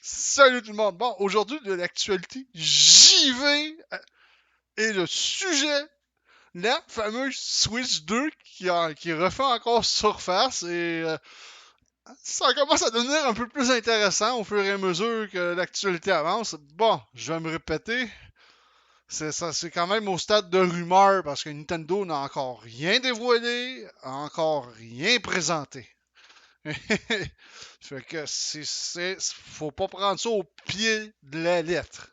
Salut tout le monde. Bon, aujourd'hui de l'actualité JV et le sujet, la fameuse Switch 2 qui refait encore surface et ça commence à devenir un peu plus intéressant au fur et à mesure que l'actualité avance. Bon, je vais me répéter, c'est quand même au stade de rumeur parce que Nintendo n'a encore rien dévoilé, encore rien présenté. Fait que faut pas prendre ça au pied de la lettre.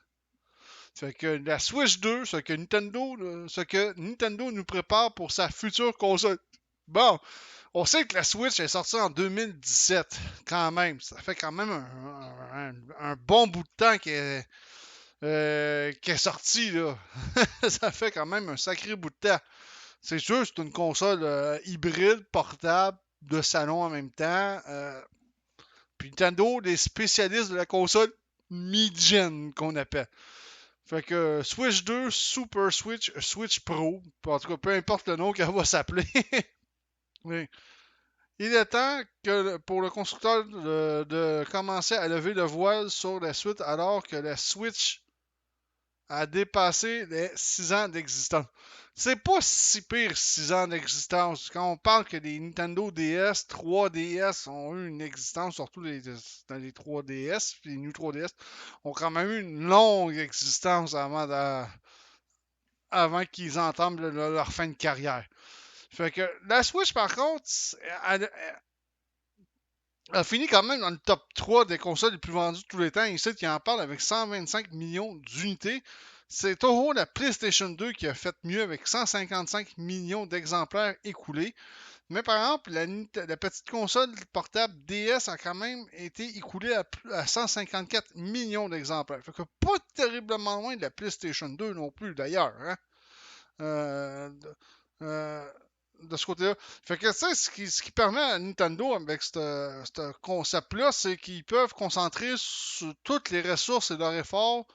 Fait que la Switch 2, ce que Nintendo nous prépare pour sa future console. Bon, on sait que la Switch est sortie en 2017, quand même. Ça fait quand même un bon bout de temps qu'elle est sortie, là. Ça fait quand même un sacré bout de temps. C'est sûr, c'est une console hybride, portable, de salon en même temps. Puis Nintendo, les spécialistes de la console mid-gen qu'on appelle. Fait que Switch 2, Super Switch, Switch Pro, en tout cas, peu importe le nom qu'elle va s'appeler. Oui. Il est temps que pour le constructeur de commencer à lever le voile sur la suite alors que la Switch a dépassé les 6 ans d'existence. C'est pas si pire 6 ans d'existence. Quand on parle que les Nintendo DS, 3DS ont eu une existence, surtout dans les 3DS, puis les New 3DS, ont quand même eu une longue existence avant qu'ils entament leur fin de carrière. Fait que la Switch, par contre, a fini quand même dans le top 3 des consoles les plus vendues de tous les temps. Ici, qui en parle avec 125 millions d'unités. C'est toujours la PlayStation 2 qui a fait mieux avec 155 millions d'exemplaires écoulés. Mais par exemple, la petite console portable DS a quand même été écoulée à 154 millions d'exemplaires. Fait que pas terriblement loin de la PlayStation 2 non plus d'ailleurs. Hein? Euh, euh, de ce côté-là. Fait que ça, ce qui permet à Nintendo avec ce concept-là, c'est qu'ils peuvent concentrer sur toutes les ressources et leurs efforts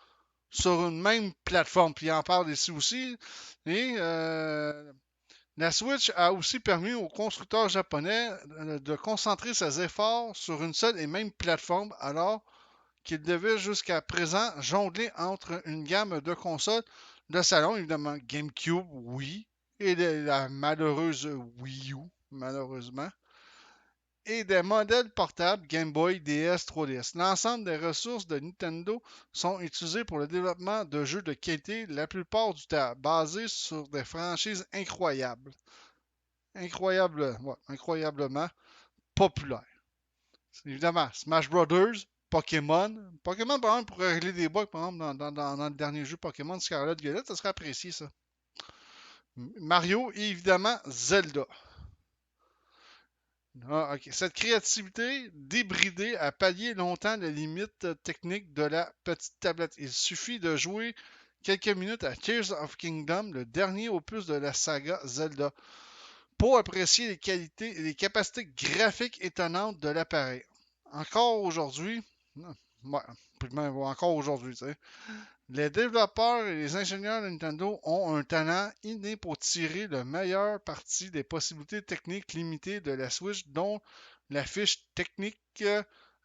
sur une même plateforme. Puis ils en parlent ici aussi. Et la Switch a aussi permis aux constructeurs japonais de concentrer ses efforts sur une seule et même plateforme, alors qu'ils devaient jusqu'à présent jongler entre une gamme de consoles de salon, évidemment GameCube, oui, et la malheureuse Wii U, malheureusement, et des modèles portables Game Boy, DS, 3DS. L'ensemble des ressources de Nintendo sont utilisées pour le développement de jeux de qualité, la plupart du temps basés sur des franchises incroyables. Incroyablement populaires. Évidemment, Smash Brothers, Pokémon. Pokémon, par exemple, pourrait régler des bugs, par exemple, dans le dernier jeu Pokémon Scarlet Violet, ça serait apprécié, ça. Mario et évidemment Zelda. Ah, ok. Cette créativité débridée a pallié longtemps les limites techniques de la petite tablette. Il suffit de jouer quelques minutes à Tears of Kingdom, le dernier opus de la saga Zelda, pour apprécier les qualités et les capacités graphiques étonnantes de l'appareil. Encore aujourd'hui, ouais, même encore aujourd'hui, tu sais, les développeurs et les ingénieurs de Nintendo ont un talent inné pour tirer le meilleur parti des possibilités techniques limitées de la Switch, dont la fiche technique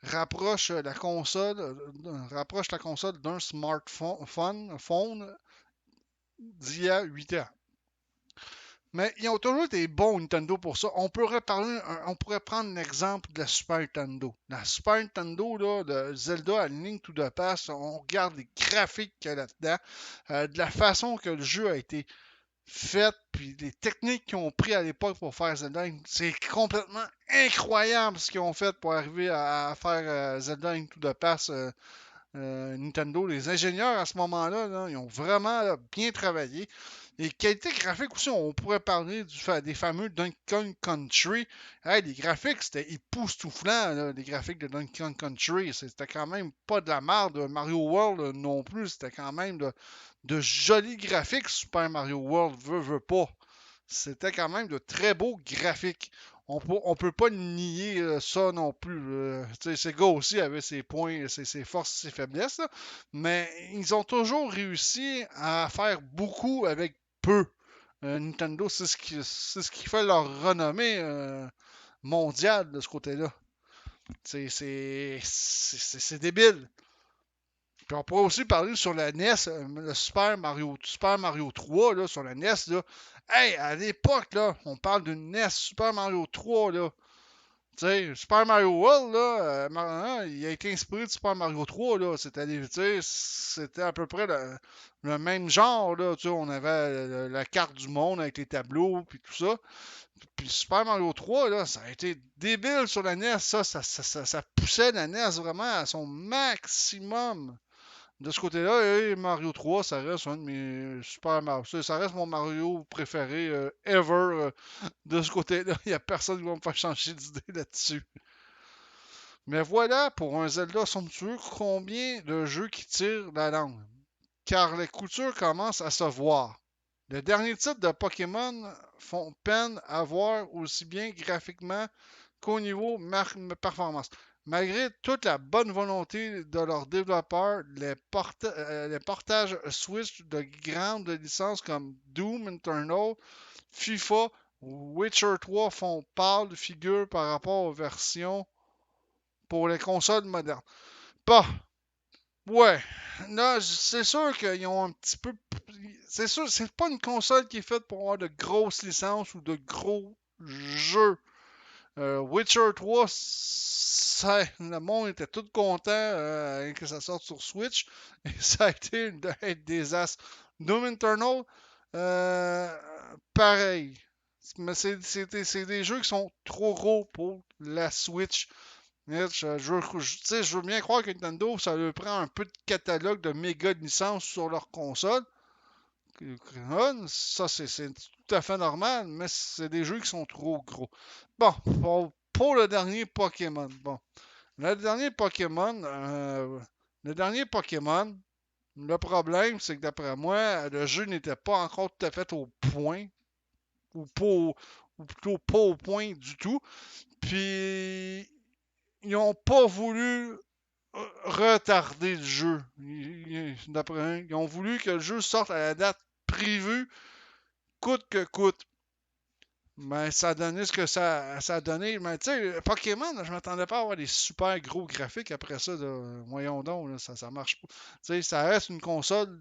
rapproche la console d'un smartphone d'il y a 8 ans. Mais ils ont toujours été bons, Nintendo, pour ça. On pourrait prendre l'exemple de la Super Nintendo. La Super Nintendo, là, de Zelda à Link to the Past, on regarde les graphiques qu'il y a là-dedans, de la façon que le jeu a été fait, puis les techniques qu'ils ont pris à l'époque pour faire Zelda. C'est complètement incroyable ce qu'ils ont fait pour arriver à faire Zelda Link to the Past. Nintendo, les ingénieurs à ce moment-là, là, ils ont vraiment là, bien travaillé. Et qualité graphique aussi, on pourrait parler des fameux Donkey Kong Country. Hey, les graphiques, c'était époustouflant, là, les graphiques de Donkey Kong Country. C'était quand même pas de la merde. Mario World non plus, c'était quand même de jolis graphiques. Super Mario World veut pas. C'était quand même de très beaux graphiques. On peut pas nier ça non plus. Sega aussi avait ses points, ses forces, ses faiblesses, là, mais ils ont toujours réussi à faire beaucoup avec peu. Nintendo, c'est ce qui fait leur renommée mondiale de ce côté-là. C'est débile. Puis on pourrait aussi parler sur la NES, le Super Mario 3 là, sur la NES. Là. Hey, à l'époque, là, on parle d'une NES Super Mario 3. Là. Tu sais, Super Mario World, là, il a été inspiré de Super Mario 3. Là. C'était à peu près le même genre. Là. Tu sais, on avait la carte du monde avec les tableaux puis tout ça. Puis Super Mario 3, là, ça a été débile sur la NES. Ça poussait la NES vraiment à son maximum. De ce côté-là, Mario 3, ça reste un de mes Super Mario. Ça reste mon Mario préféré ever. De ce côté-là, il n'y a personne qui va me faire changer d'idée là-dessus. Mais voilà, pour un Zelda somptueux, combien de jeux qui tirent la langue. Car les coutures commencent à se voir. Les derniers titres de Pokémon font peine à voir aussi bien graphiquement qu'au niveau performance. Malgré toute la bonne volonté de leurs développeurs, les portages Switch de grandes licences comme Doom Eternal, FIFA ou Witcher 3 font pâle figure par rapport aux versions pour les consoles modernes. Bah, ouais. Là, c'est sûr qu'ils ont un petit peu. C'est sûr, c'est pas une console qui est faite pour avoir de grosses licences ou de gros jeux. Witcher 3, le monde était tout content que ça sorte sur Switch. Et ça a été un désastre. Doom Eternal, euh, pareil. Mais c'est des jeux qui sont trop gros pour la Switch. Je veux bien croire que Nintendo, ça leur prend un peu de catalogue de méga licences sur leur console. Ça, c'est tout à fait normal, mais c'est des jeux qui sont trop gros. Bon, pour le dernier Pokémon. Bon, le dernier Pokémon, le problème, c'est que d'après moi, le jeu n'était pas encore tout à fait au point, ou, pas ou plutôt pas au point du tout. Puis, ils n'ont pas voulu retarder le jeu. D'après ils ont voulu que le jeu sorte à la date prévue, coûte que coûte. Mais ça a donné ce que ça a donné. Mais tu sais, Pokémon, je m'attendais pas à avoir des super gros graphiques après ça. Voyons donc, là, ça marche pas. Tu sais, ça reste une console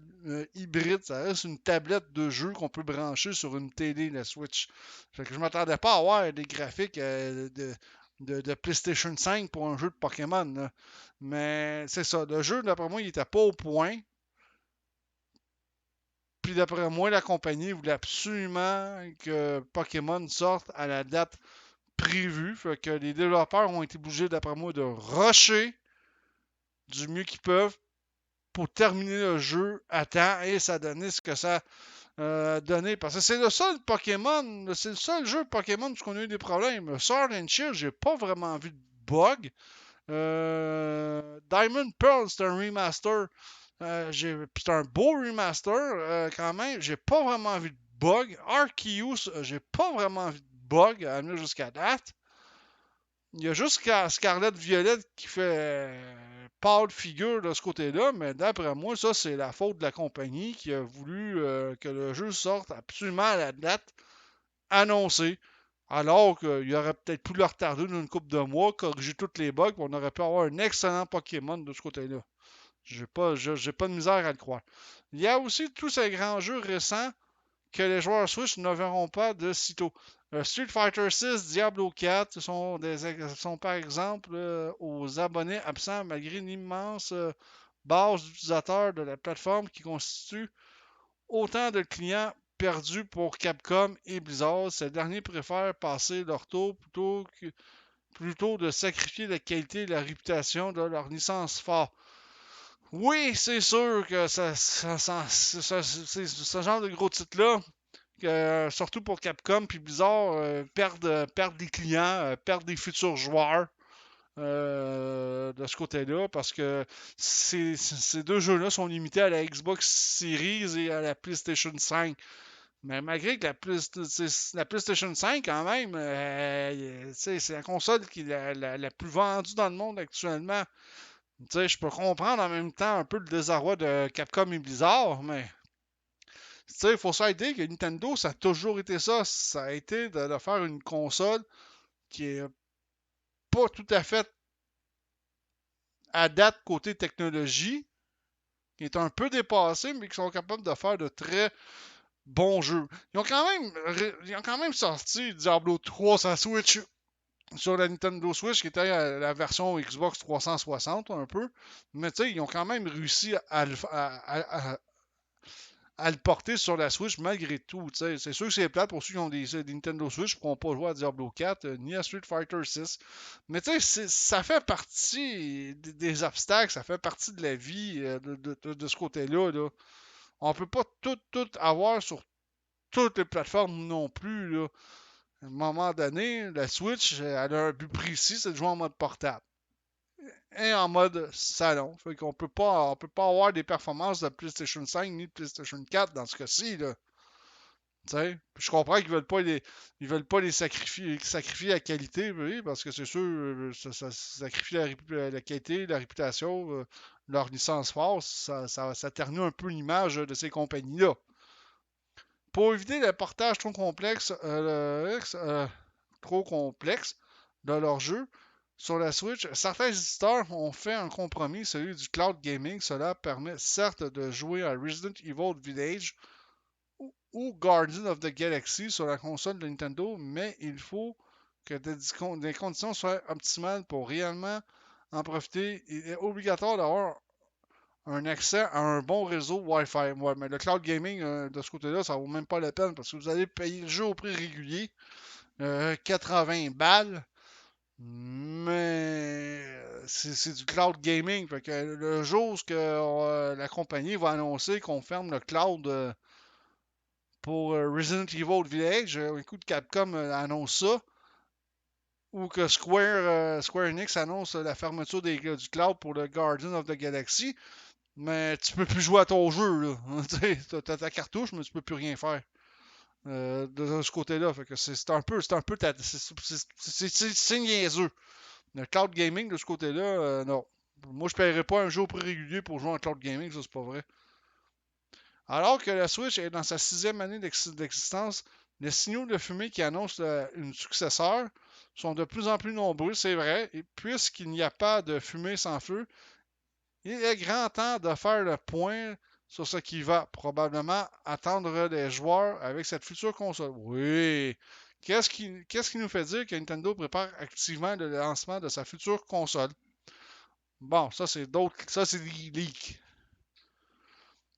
hybride, ça reste une tablette de jeu qu'on peut brancher sur une télé, la Switch. Fait que je m'attendais pas à avoir des graphiques de PlayStation 5 pour un jeu de Pokémon. Là. Mais c'est ça, le jeu, d'après moi, il était pas au point. Puis d'après moi, la compagnie voulait absolument que Pokémon sorte à la date prévue. Fait que les développeurs ont été obligés, d'après moi, de rusher du mieux qu'ils peuvent pour terminer le jeu à temps. Et ça a donné ce que ça a donné. Parce que c'est le seul Pokémon, c'est le seul jeu Pokémon où on a eu des problèmes. Sword and Shield, j'ai pas vraiment vu de bug. Diamond Pearl, c'est un remaster. C'est un beau remaster quand même. J'ai pas vraiment vu de bug. Arceus, j'ai pas vraiment vu de bug à amener jusqu'à date. Il y a juste Scarlet Violet qui fait pâle figure de ce côté-là, mais d'après moi, ça, c'est la faute de la compagnie qui a voulu que le jeu sorte absolument à la date annoncée. Alors qu'il aurait peut-être pu le retarder d'une couple de mois, corriger tous les bugs, puis on aurait pu avoir un excellent Pokémon de ce côté-là. J'ai pas de misère à le croire. Il y a aussi tous ces grands jeux récents que les joueurs Switch ne verront pas de sitôt. Street Fighter 6, Diablo 4 sont par exemple aux abonnés absents malgré une immense base d'utilisateurs de la plateforme qui constitue autant de clients perdus pour Capcom et Blizzard. Ces derniers préfèrent passer leur tour plutôt de sacrifier la qualité et la réputation de leur licence phare. Oui, c'est sûr que c'est ce genre de gros titres-là, surtout pour Capcom puis Blizzard, perdent des clients, perdent des futurs joueurs de ce côté-là, parce que ces deux jeux-là sont limités à la Xbox Series et à la PlayStation 5. Mais malgré que la PlayStation 5, quand même, c'est la console qui est la plus vendue dans le monde actuellement. Je peux comprendre en même temps un peu le désarroi de Capcom et Blizzard, mais il faut s'aider que Nintendo, ça a toujours été ça. Ça a été de faire une console qui est pas tout à fait à date côté technologie, qui est un peu dépassé, mais qui sont capables de faire de très bons jeux. Ils ont quand même sorti Diablo 3 sur la Switch, sur la Nintendo Switch, qui était la version Xbox 360 un peu. Mais tu sais, ils ont quand même réussi à le porter sur la Switch malgré tout. T'sais. C'est sûr que c'est plate pour ceux qui ont des Nintendo Switch ne pourront pas jouer à Diablo 4 ni à Street Fighter 6. Mais tu sais, ça fait partie des obstacles, ça fait partie de la vie de ce côté-là. Là. On peut pas tout avoir sur toutes les plateformes non plus. Là. À un moment donné, la Switch, elle a un but précis, c'est de jouer en mode portable. Et en mode salon. Fait qu'on on peut pas avoir des performances de PlayStation 5 ni de PlayStation 4 dans ce cas-ci. Là. T'sais, je comprends ils veulent pas les sacrifier la qualité, oui, parce que c'est sûr, ça sacrifie la qualité, la réputation, leur licence force, ça ternit un peu l'image de ces compagnies-là. Pour éviter le portage trop complexe de leur jeu sur la Switch, certains éditeurs ont fait un compromis, celui du cloud gaming. Cela permet certes de jouer à Resident Evil Village ou Guardians of the Galaxy sur la console de Nintendo, mais il faut que des conditions soient optimales pour réellement en profiter. Il est obligatoire d'avoir un accès à un bon réseau Wi-Fi. Ouais, mais le cloud gaming, de ce côté-là, ça vaut même pas la peine parce que vous allez payer le jeu au prix régulier, 80 balles, mais c'est du cloud gaming. Fait que le jour où la compagnie va annoncer qu'on ferme le cloud pour Resident Evil Village, écoute, Capcom annonce ça, ou que Square Enix annonce la fermeture du cloud pour le Guardian of the Galaxy, mais tu peux plus jouer à ton jeu, là. Tu as ta cartouche, mais tu peux plus rien faire. De ce côté-là. Fait que c'est un peu. C'est niaiseux. Le cloud gaming de ce côté-là, non. Moi, je ne paierais pas un jeu au prix régulier pour jouer en cloud gaming, ça, c'est pas vrai. Alors que la Switch est dans sa 6e année d'existence, les signaux de fumée qui annoncent une successeur sont de plus en plus nombreux, c'est vrai, et puisqu'il n'y a pas de fumée sans feu, il est grand temps de faire le point sur ce qui va probablement attendre les joueurs avec cette future console. Oui. Qu'est-ce qui nous fait dire que Nintendo prépare activement le lancement de sa future console? Bon, ça c'est des leaks.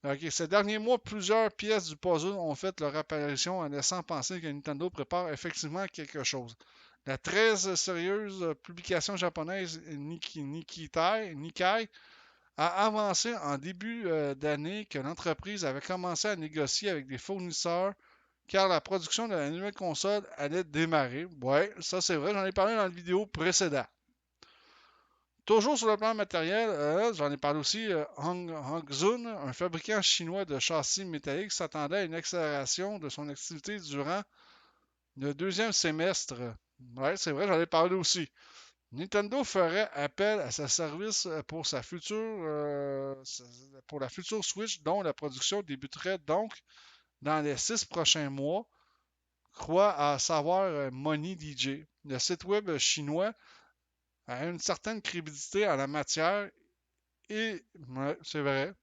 Ok, ces derniers mois, plusieurs pièces du puzzle ont fait leur apparition en laissant penser que Nintendo prépare effectivement quelque chose. La très sérieuse publication japonaise Nikkei a avancé en début d'année que l'entreprise avait commencé à négocier avec des fournisseurs car la production de la nouvelle console allait démarrer. Ouais, ça c'est vrai, j'en ai parlé dans la vidéo précédente. Toujours sur le plan matériel, j'en ai parlé aussi, Hongzun, un fabricant chinois de châssis métalliques, s'attendait à une accélération de son activité durant le deuxième semestre. Ouais, c'est vrai, j'en ai parlé aussi. Nintendo ferait appel à ses services pour la future Switch, dont la production débuterait donc dans les 6 prochains mois, croit à savoir Money DJ. Le site web chinois a une certaine crédibilité en la matière et, ouais, c'est vrai,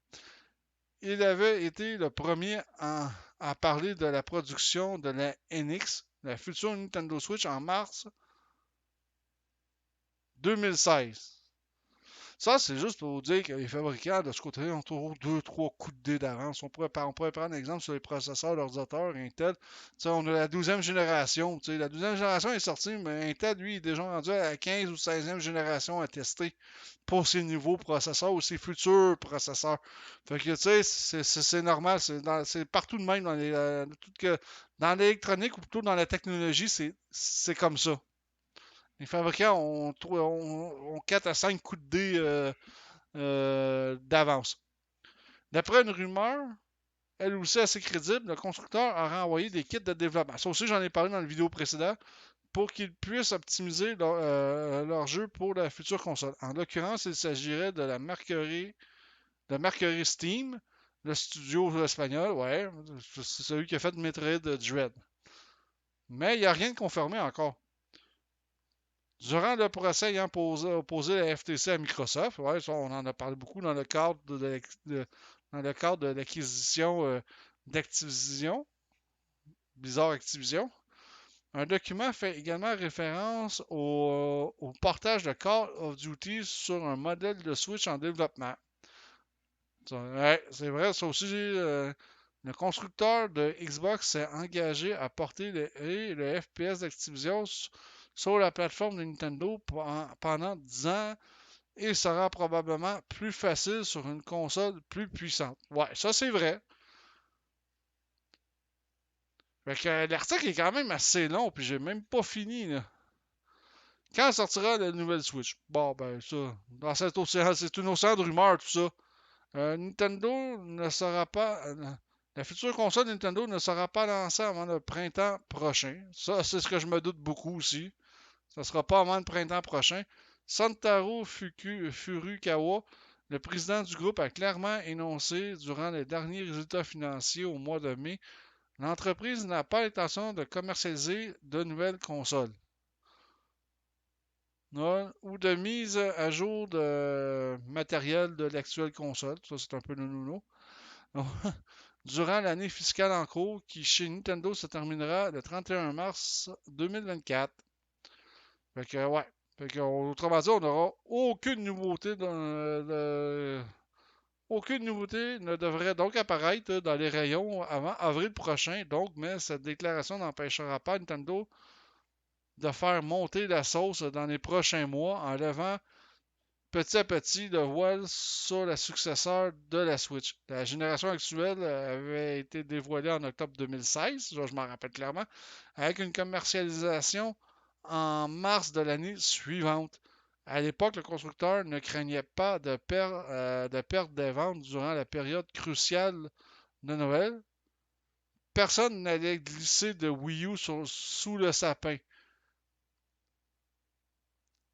il avait été le premier à parler de la production de la NX, la future Nintendo Switch, en mars 2016. Ça, c'est juste pour vous dire que les fabricants de ce côté-là ont toujours 2-3 coups de dé d'avance. On pourrait prendre un exemple sur les processeurs d'ordinateurs Intel. T'sais, on a la 12e génération. La 12e génération est sortie, mais Intel, lui, est déjà rendu à la 15 ou 16e génération à tester pour ses nouveaux processeurs ou ses futurs processeurs. Fait que, tu sais, c'est normal. C'est partout de même dans l'électronique ou plutôt dans la technologie, c'est comme ça. Les fabricants ont 4 à 5 coups de dé d'avance. D'après une rumeur, elle aussi assez crédible, le constructeur a renvoyé des kits de développement. Ça aussi, j'en ai parlé dans la vidéo précédente, pour qu'ils puissent optimiser leur jeu pour la future console. En l'occurrence, il s'agirait de la marquerie Steam, le studio espagnol, ouais, c'est celui qui a fait Metroid Dread. Mais il n'y a rien de confirmé encore. Durant le procès ayant opposé la FTC à Microsoft, ouais, ça, on en a parlé beaucoup dans le cadre dans le cadre de l'acquisition d'Activision, Blizzard Activision. Un document fait également référence au portage de Call of Duty sur un modèle de Switch en développement. Ouais, c'est vrai, ça aussi, le constructeur de Xbox s'est engagé à porter le FPS d'Activision sur la plateforme de Nintendo pendant 10 ans et sera probablement plus facile sur une console plus puissante. Ouais, ça c'est vrai. Fait que l'article est quand même assez long, puis j'ai même pas fini, là. Quand sortira la nouvelle Switch? Bon, ben ça, dans cet océan, c'est un océan de rumeurs, tout ça. Nintendo ne sera pas. La future console Nintendo ne sera pas lancée avant le printemps prochain. Ça, c'est ce que je me doute beaucoup aussi. Ça ne sera pas avant le printemps prochain. Santaro Furukawa, le président du groupe, a clairement énoncé durant les derniers résultats financiers au mois de mai, l'entreprise n'a pas l'intention de commercialiser de nouvelles consoles. Ou de mise à jour de matériel de l'actuelle console. Ça, c'est un peu le nounou. Durant l'année fiscale en cours, qui chez Nintendo se terminera le 31 mars 2024. Fait que, ouais. Fait que, autrement dit, on n'aura aucune nouveauté aucune nouveauté ne devrait donc apparaître dans les rayons avant avril prochain. Donc, mais cette déclaration n'empêchera pas Nintendo de faire monter la sauce dans les prochains mois en levant petit à petit le voile sur la successeur de la Switch. La génération actuelle avait été dévoilée en octobre 2016, je m'en rappelle clairement, avec une commercialisation en mars de l'année suivante. À l'époque, le constructeur ne craignait pas de perte des ventes durant la période cruciale de Noël. Personne n'allait glisser de Wii U sous le sapin.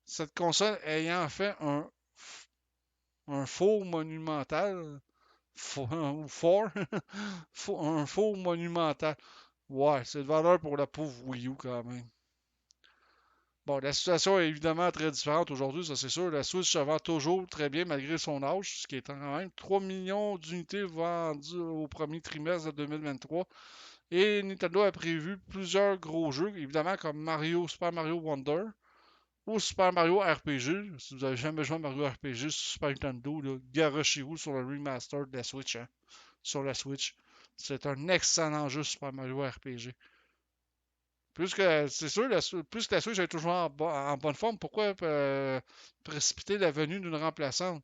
Cette console ayant fait un faux monumental, ou fort, un faux monumental. Ouais, c'est de valeur pour la pauvre Wii U quand même. Bon, la situation est évidemment très différente aujourd'hui, ça c'est sûr. La Switch se vend toujours très bien malgré son âge, ce qui est quand même 3 millions d'unités vendues au premier trimestre de 2023. Et Nintendo a prévu plusieurs gros jeux, évidemment comme Super Mario Wonder ou Super Mario RPG. Si vous avez jamais joué à Mario RPG sur Super Nintendo, garochez-vous sur le remaster de la Switch, hein, sur la Switch. C'est un excellent jeu Super Mario RPG. C'est sûr, plus que la Switch est toujours en bonne forme, pourquoi précipiter la venue d'une remplaçante?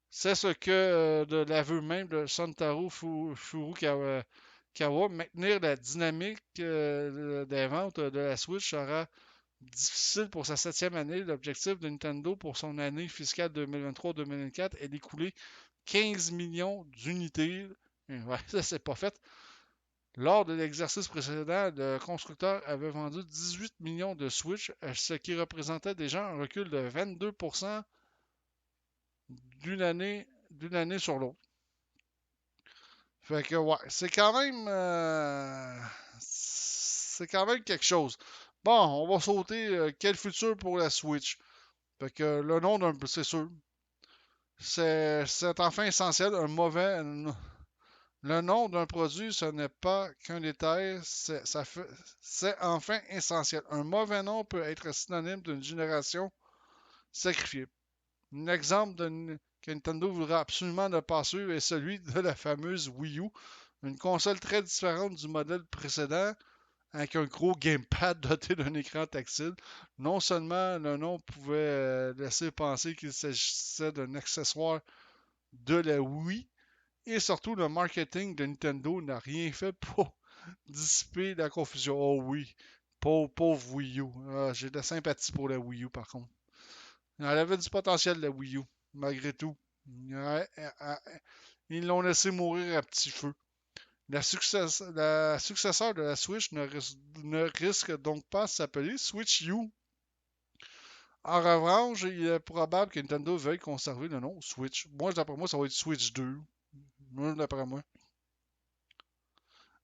C'est ce que, de l'aveu même de Santaro Furukawa, maintenir la dynamique des ventes de la Switch sera difficile pour sa 7e année. L'objectif de Nintendo pour son année fiscale 2023-2024 est d'écouler 15 millions d'unités. Ouais, ça, c'est pas fait. Lors de l'exercice précédent, le constructeur avait vendu 18 millions de Switch, ce qui représentait déjà un recul de 22% d'une année sur l'autre. Fait que ouais, c'est quand même quelque chose. Bon, on va sauter quel futur pour la Switch. Fait que le nom d'un, c'est sûr, c'est enfin essentiel. Le nom d'un produit, ce n'est pas qu'un détail, c'est enfin essentiel. Un mauvais nom peut être synonyme d'une génération sacrifiée. Un exemple que Nintendo voudra absolument ne pas suivre est celui de la fameuse Wii U, une console très différente du modèle précédent, avec un gros gamepad doté d'un écran tactile. Non seulement le nom pouvait laisser penser qu'il s'agissait d'un accessoire de la Wii, et surtout le marketing de Nintendo n'a rien fait pour dissiper la confusion. Oh oui, pauvre Wii U. Ah, j'ai de la sympathie pour la Wii U par contre. Elle avait du potentiel, la Wii U, malgré tout. Ouais, ils l'ont laissé mourir à petit feu. La successeur de la Switch ne risque donc pas de s'appeler Switch U. En revanche, il est probable que Nintendo veuille conserver le nom Switch. Moi, d'après moi, ça va être Switch 2. Moi, d'après moi.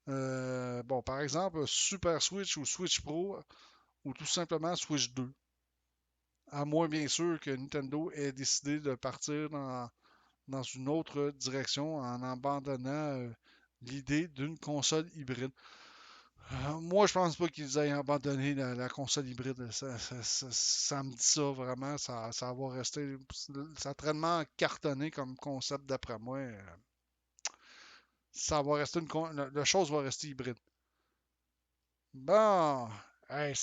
Bon, par exemple, Super Switch ou Switch Pro ou tout simplement Switch 2. À moins, bien sûr, que Nintendo ait décidé de partir dans une autre direction en abandonnant l'idée d'une console hybride. Moi, je pense pas qu'ils aient abandonné la console hybride. Ça me dit ça vraiment. Ça va rester. Ça a tellement cartonné comme concept d'après moi. Ça va rester la chose va rester hybride. Bon. Hey,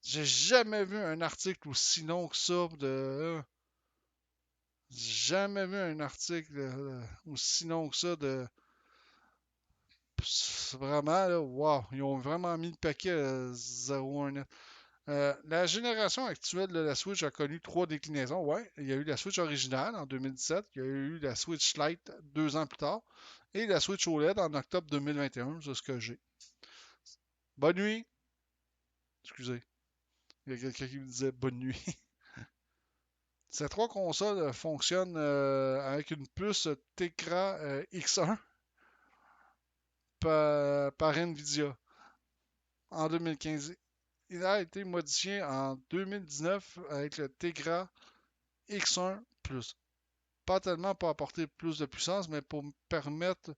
j'ai jamais vu un article aussi long que ça jamais vu un article aussi long que ça de. Vraiment, là, wow, ils ont vraiment mis le paquet à 01net. La génération actuelle de la Switch a connu trois déclinaisons. Ouais, il y a eu la Switch originale en 2017, il y a eu la Switch Lite 2 ans plus tard, et la Switch OLED en octobre 2021, c'est ce que j'ai. Bonne nuit! Excusez, il y a quelqu'un qui me disait bonne nuit. Ces trois consoles fonctionnent avec une puce Tegra X1 par Nvidia en 2015. Il a été modifié en 2019 avec le Tegra X1 Plus. Pas tellement pour apporter plus de puissance, mais pour permettre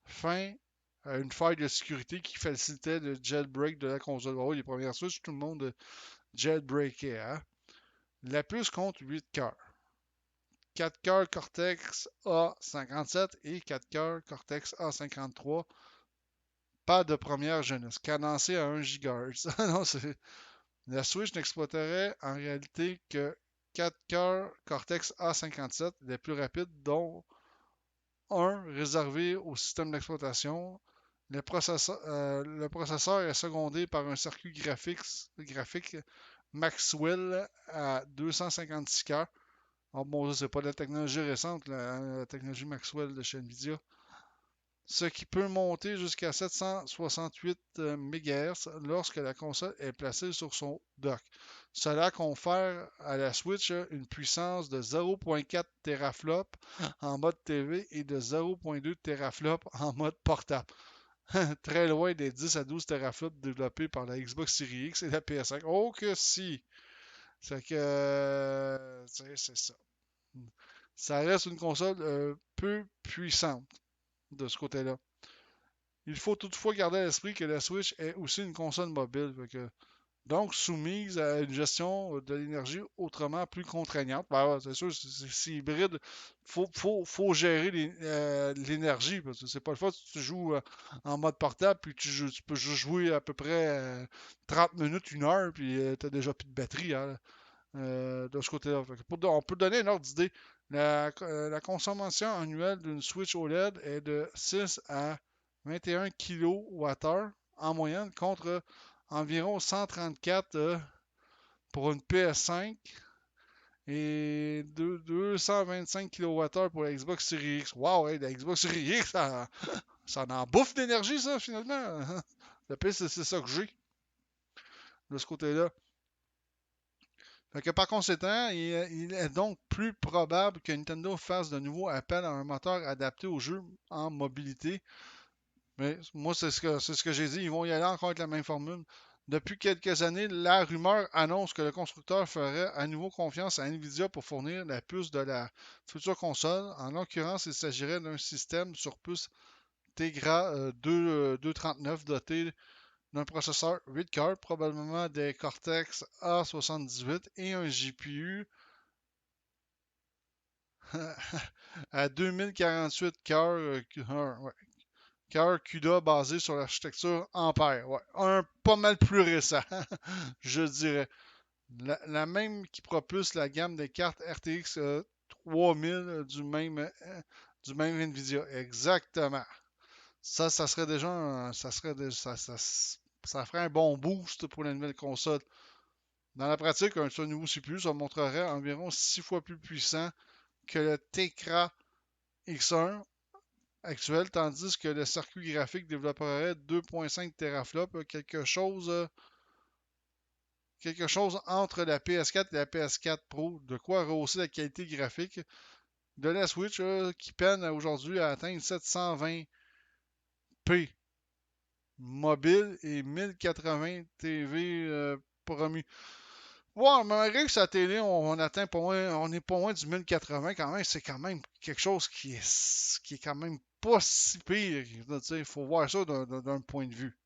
fin à une faille de sécurité qui facilitait le jailbreak de la console. Oh, les premières Switch, tout le monde jailbreakait. Hein? La puce compte 8 cœurs. 4 cœurs Cortex A57 et 4 cœurs Cortex A53. Pas de première jeunesse. Cadencé à 1 GHz. Non, la Switch n'exploiterait en réalité que 4 cœurs Cortex A57, les plus rapides, dont un réservé au système d'exploitation. Le processeur est secondé par un circuit graphique Maxwell à 256 cœurs. Oh, bon, ça, c'est pas de la technologie récente, la technologie Maxwell de chez Nvidia. Ce qui peut monter jusqu'à 768 MHz lorsque la console est placée sur son dock. Cela confère à la Switch une puissance de 0.4 teraflops en mode TV et de 0.2 teraflops en mode portable. Très loin des 10 à 12 teraflops développés par la Xbox Series X et la PS5. Oh que si! C'est que c'est ça. Ça reste une console peu puissante de ce côté-là. Il faut toutefois garder à l'esprit que la Switch est aussi une console mobile, donc soumise à une gestion de l'énergie autrement plus contraignante. Ben ouais, c'est sûr, c'est hybride. Faut gérer l'énergie, parce que c'est pas le fait que tu joues en mode portable, puis tu peux juste jouer à peu près 30 minutes, 1 heure, puis t'as déjà plus de batterie hein, de ce côté-là. On peut donner une ordre d'idée. La consommation annuelle d'une Switch OLED est de 6 à 21 kWh en moyenne contre environ 134 pour une PS5 et 225 kWh pour la Xbox Series X. Wow, hey, la Xbox Series X, ça en bouffe d'énergie, ça, finalement. Le pire, c'est ça que j'ai de ce côté-là. Fait que par conséquent, il est donc plus probable que Nintendo fasse de nouveau appel à un moteur adapté aux jeux en mobilité. Mais moi, c'est ce que j'ai dit. Ils vont y aller encore avec la même formule. Depuis quelques années, la rumeur annonce que le constructeur ferait à nouveau confiance à Nvidia pour fournir la puce de la future console. En l'occurrence, il s'agirait d'un système sur puce Tegra 239 doté d'un processeur 8 cœurs, probablement des Cortex A78 et un GPU à 2048 cœurs, ouais, cœur CUDA basé sur l'architecture Ampère. Ouais, un pas mal plus récent, je dirais. La même qui propulse la gamme des cartes RTX 3000 du même Nvidia. Exactement. Ça serait déjà ça ferait un bon boost pour la nouvelle console. Dans la pratique, un nouveau CPU, ça montrerait environ 6 fois plus puissant que le Tegra X1 actuel, tandis que le circuit graphique développerait 2.5 teraflops, quelque chose entre la PS4 et la PS4 Pro, de quoi rehausser la qualité graphique de la Switch qui peine aujourd'hui à atteindre 720p mobile et 1080 TV promis. Ouais, malgré que sa télé, on atteint pas loin, on est pas loin du 1080 quand même, c'est quand même quelque chose qui est quand même pas si pire. Il faut voir ça d'un point de vue.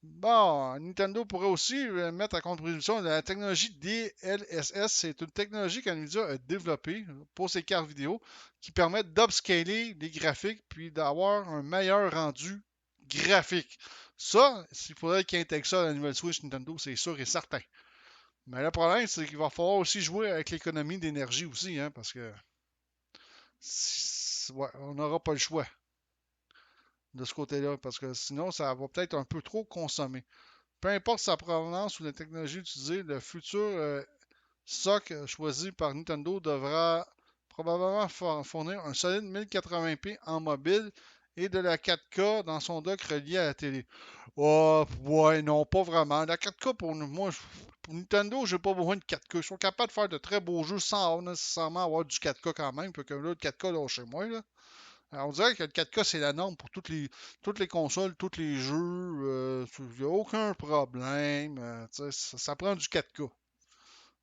Bon, Nintendo pourrait aussi mettre à contribution la technologie DLSS. C'est une technologie qu'NVIDIA a développée pour ses cartes vidéo qui permettent d'upscaler les graphiques puis d'avoir un meilleur rendu graphique. Ça, il faudrait qu'ils intègrent ça à la nouvelle Switch Nintendo, c'est sûr et certain. Mais le problème, c'est qu'il va falloir aussi jouer avec l'économie d'énergie aussi, hein, parce que ouais, on n'aura pas le choix de ce côté-là, parce que sinon, ça va peut-être un peu trop consommer. Peu importe sa provenance ou la technologie utilisée, le futur SoC choisi par Nintendo devra probablement fournir un solide 1080p en mobile et de la 4K dans son dock relié à la télé. Oh, ouais, non, pas vraiment. La 4K, pour moi, pour Nintendo, j'ai pas besoin de 4K. Ils sont capables de faire de très beaux jeux sans nécessairement avoir du 4K quand même. Puis que là, le 4K, là, chez moi, là. Alors, on dirait que le 4K, c'est la norme pour toutes les consoles, tous les jeux. Il n'y a aucun problème. Ça prend du 4K.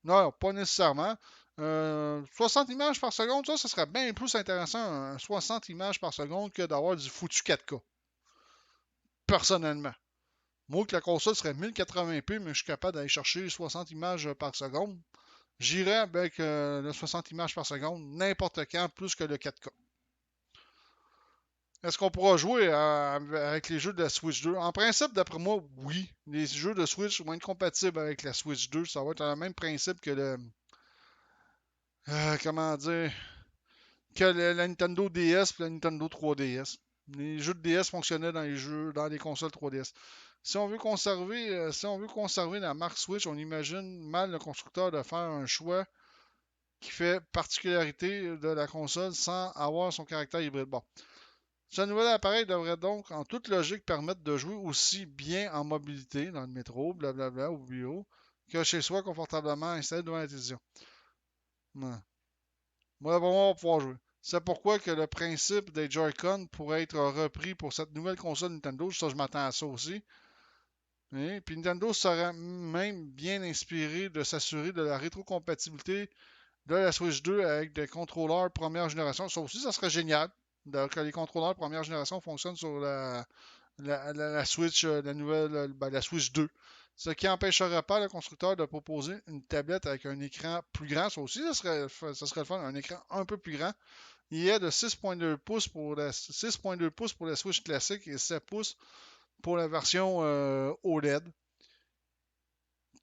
Non, pas nécessairement. 60 images par seconde, ça serait bien plus intéressant, 60 images par seconde, que d'avoir du foutu 4K. Personnellement. Moi, que la console serait 1080p, mais je suis capable d'aller chercher 60 images par seconde. J'irais avec le 60 images par seconde n'importe quand, plus que le 4K. Est-ce qu'on pourra jouer avec les jeux de la Switch 2? En principe, d'après moi, oui. Les jeux de Switch vont être compatibles avec la Switch 2. Ça va être le même principe que le. Comment dire? Que la Nintendo DS et la Nintendo 3DS. Les jeux de DS fonctionnaient dans les consoles 3DS. Si on veut conserver la marque Switch, on imagine mal le constructeur de faire un choix qui fait particularité de la console sans avoir son caractère hybride. Bon. Ce nouvel appareil devrait donc, en toute logique, permettre de jouer aussi bien en mobilité, dans le métro, blablabla, au bureau, que chez soi, confortablement installé devant la télévision. Ouais. Moi, on va pouvoir jouer. C'est pourquoi que le principe des Joy-Con pourrait être repris pour cette nouvelle console Nintendo. Ça, je m'attends à ça aussi. Et puis Nintendo serait même bien inspiré de s'assurer de la rétrocompatibilité de la Switch 2 avec des contrôleurs première génération. Ça aussi, ça serait génial. Que les contrôleurs première génération fonctionnent sur la Switch, la nouvelle, la Switch 2. Ce qui n'empêcherait pas le constructeur de proposer une tablette avec un écran plus grand. Ça aussi, ça serait le fun, un écran un peu plus grand. Il est de 6.2 pouces pour la Switch classique et 7 pouces pour la version OLED.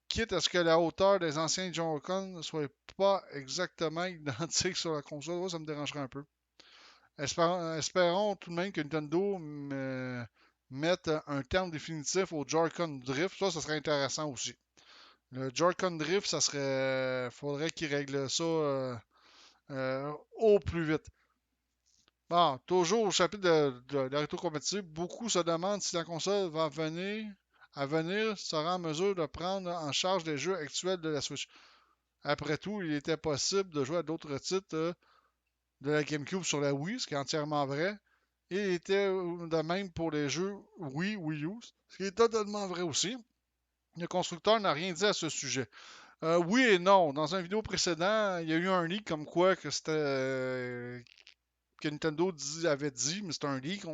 Quitte à ce que la hauteur des anciens Joy-Con ne soit pas exactement identique sur la console, ça me dérangerait un peu. Espérons tout de même que Nintendo mette un terme définitif au Joy-Con Drift. Ça serait intéressant aussi. Le Joy-Con Drift, ça serait. Faudrait qu'ils règlent ça au plus vite. Bon, toujours au chapitre de la rétrocompatibilité, beaucoup se demandent si la console à venir sera en mesure de prendre en charge les jeux actuels de la Switch. Après tout, il était possible de jouer à d'autres titres de la GameCube sur la Wii, ce qui est entièrement vrai. Et il était de même pour les jeux Wii, Wii U, ce qui est totalement vrai aussi. Le constructeur n'a rien dit à ce sujet. Oui et non. Dans une vidéo précédente, il y a eu un leak comme quoi que c'était que Nintendo avait dit, mais c'était un leak,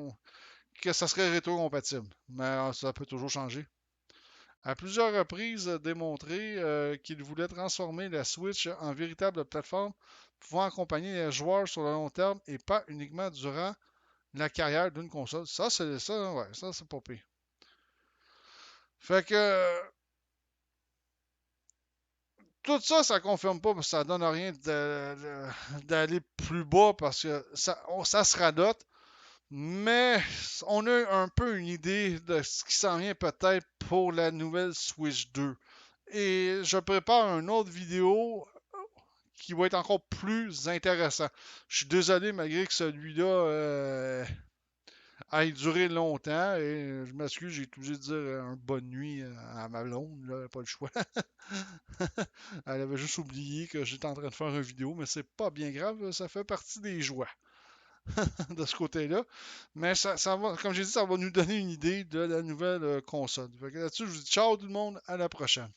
que ça serait rétro-compatible. Mais ça peut toujours changer. À plusieurs reprises démontré qu'il voulait transformer la Switch en véritable plateforme pouvant accompagner les joueurs sur le long terme et pas uniquement durant la carrière d'une console. Ça, c'est ça, ouais, ça, c'est pas pire. Fait que tout ça, ça confirme pas parce que ça donne rien d'aller plus bas parce que ça se radote. Mais on a un peu une idée de ce qui s'en vient peut-être pour la nouvelle Switch 2. Et je prépare une autre vidéo qui va être encore plus intéressant. Je suis désolé malgré que celui-là ait duré longtemps et je m'excuse, j'ai tout obligé de dire une bonne nuit à ma blonde, là, pas le choix. Elle avait juste oublié que j'étais en train de faire une vidéo, mais c'est pas bien grave, ça fait partie des joies. de ce côté-là. Mais ça va, comme j'ai dit, ça va nous donner une idée de la nouvelle console. Fait que là-dessus, je vous dis ciao tout le monde, à la prochaine.